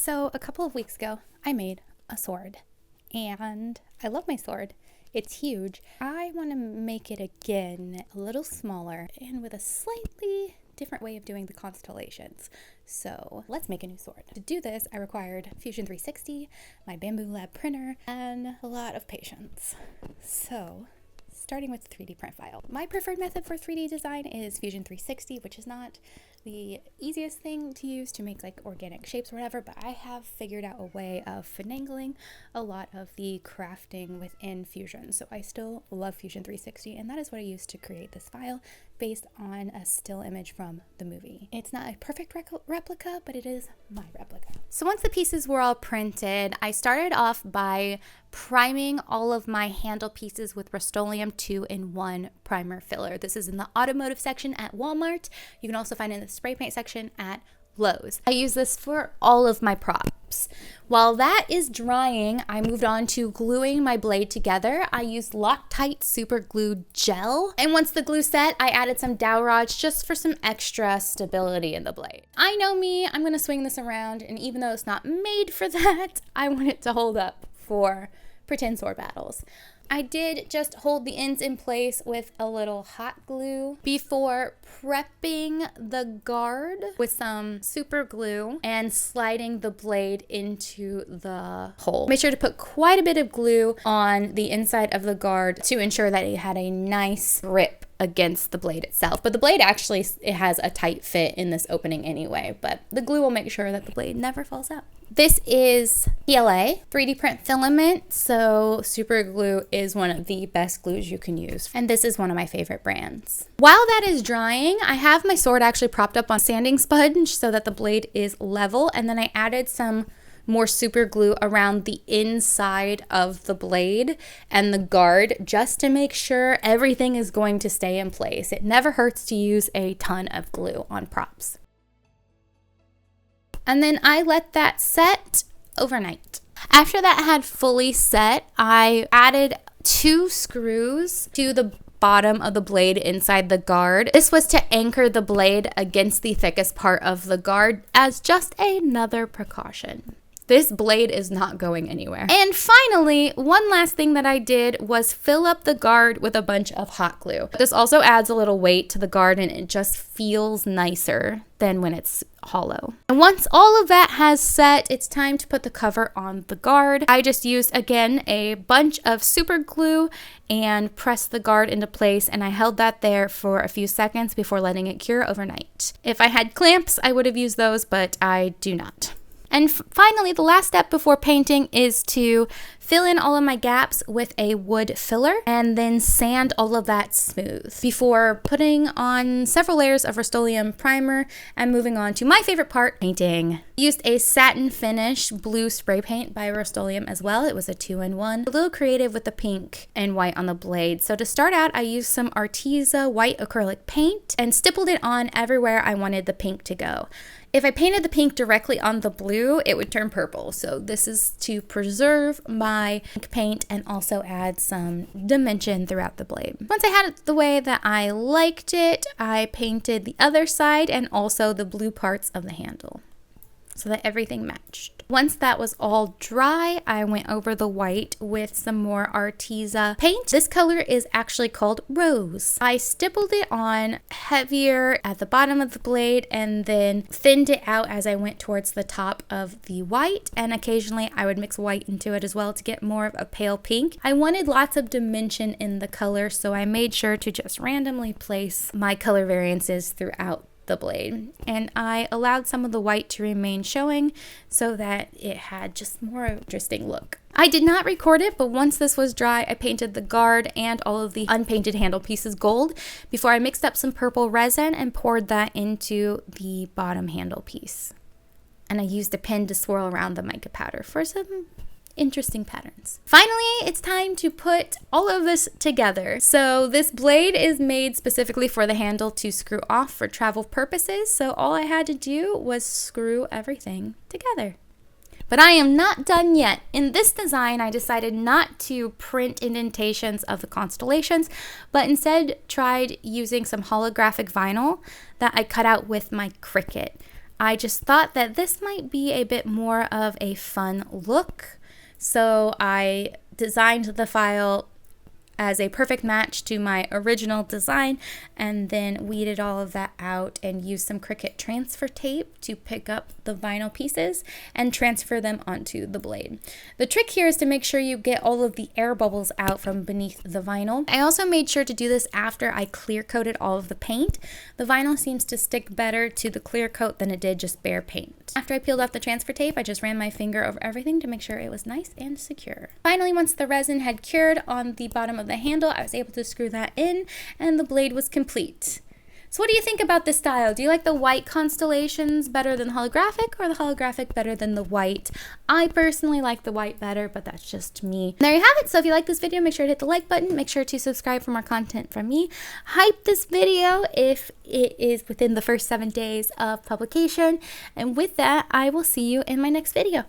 So a couple of weeks ago, I made a sword, and I love my sword. It's huge. I want to make it again a little smaller and with a slightly different way of doing the constellations. So let's make a new sword. To do this, I required Fusion 360, my Bambu Lab printer, and a lot of patience. So starting with the 3D print file. My preferred method for 3D design is Fusion 360, which is not the easiest thing to use to make like organic shapes or whatever, but I have figured out a way of finagling a lot of the crafting within Fusion. So I still love Fusion 360, and that is what I used to create this file based on a still image from the movie. It's not a perfect replica, but it is my replica. So once the pieces were all printed, I started off by priming all of my handle pieces with Rustoleum 2-in-1 primer filler. This is in the automotive section at Walmart. You can also find it in the spray paint section at Lowe's. I use this for all of my props. While that is drying, I moved on to gluing my blade together. I used Loctite super glue gel, and once the glue set, I added some dowel rods just for some extra stability in the blade. I know me, I'm gonna swing this around, and even though it's not made for that, I want it to hold up for pretend sword battles. I did just hold the ends in place with a little hot glue before prepping the guard with some super glue and sliding the blade into the hole. Make sure to put quite a bit of glue on the inside of the guard to ensure that it had a nice grip against the blade itself. But the blade actually, it has a tight fit in this opening anyway, but the glue will make sure that the blade never falls out. This is PLA 3D print filament, so super glue is one of the best glues you can use, and this is one of my favorite brands. While that is drying, I have my sword actually propped up on sanding sponge so that the blade is level, and then I added some more super glue around the inside of the blade and the guard just to make sure everything is going to stay in place. It never hurts to use a ton of glue on props. And then I let that set overnight. After that had fully set, I added 2 screws to the bottom of the blade inside the guard. This was to anchor the blade against the thickest part of the guard as just another precaution. This blade is not going anywhere. And finally, one last thing that I did was fill up the guard with a bunch of hot glue. This also adds a little weight to the guard, and it just feels nicer than when it's hollow. And once all of that has set, it's time to put the cover on the guard. I just used, again, a bunch of super glue and pressed the guard into place, and I held that there for a few seconds before letting it cure overnight. If I had clamps, I would have used those, but I do not. And finally, the last step before painting is to fill in all of my gaps with a wood filler and then sand all of that smooth before putting on several layers of Rustoleum primer and moving on to my favorite part, painting. Used a satin finish blue spray paint by Rustoleum as well. It was a 2-in-1. A little creative with the pink and white on the blade. So to start out, I used some Arteza white acrylic paint and stippled it on everywhere I wanted the pink to go. If I painted the pink directly on the blue, it would turn purple. So this is to preserve my pink paint and also add some dimension throughout the blade. Once I had it the way that I liked it, I painted the other side and also the blue parts of the handle so that everything matched. Once that was all dry, I went over the white with some more Arteza paint. This color is actually called Rose. I stippled it on heavier at the bottom of the blade and then thinned it out as I went towards the top of the white, and occasionally I would mix white into it as well to get more of a pale pink. I wanted lots of dimension in the color, so I made sure to just randomly place my color variances throughout the blade, and I allowed some of the white to remain showing so that it had just more interesting look. I did not record it, but once this was dry, I painted the guard and all of the unpainted handle pieces gold before I mixed up some purple resin and poured that into the bottom handle piece. And I used a pen to swirl around the mica powder for some interesting patterns. Finally, it's time to put all of this together. So this blade is made specifically for the handle to screw off for travel purposes. So all I had to do was screw everything together. But I am not done yet. In this design, I decided not to print indentations of the constellations, but instead tried using some holographic vinyl that I cut out with my Cricut. I just thought that this might be a bit more of a fun look. So I designed the file as a perfect match to my original design, and then weeded all of that out and used some Cricut transfer tape to pick up the vinyl pieces and transfer them onto the blade. The trick here is to make sure you get all of the air bubbles out from beneath the vinyl. I also made sure to do this after I clear coated all of the paint. The vinyl seems to stick better to the clear coat than it did just bare paint. After I peeled off the transfer tape, I just ran my finger over everything to make sure it was nice and secure. Finally, once the resin had cured on the bottom of the handle, I was able to screw that in and the blade was complete. So what do you think about this style? Do you like the white constellations better than the holographic, or the holographic better than the white? I personally like the white better, but that's just me. There you have it. So if you like this video, make sure to hit the like button. Make sure to subscribe for more content from me. Hype this video if it is within the first 7 days of publication. And with that, I will see you in my next video.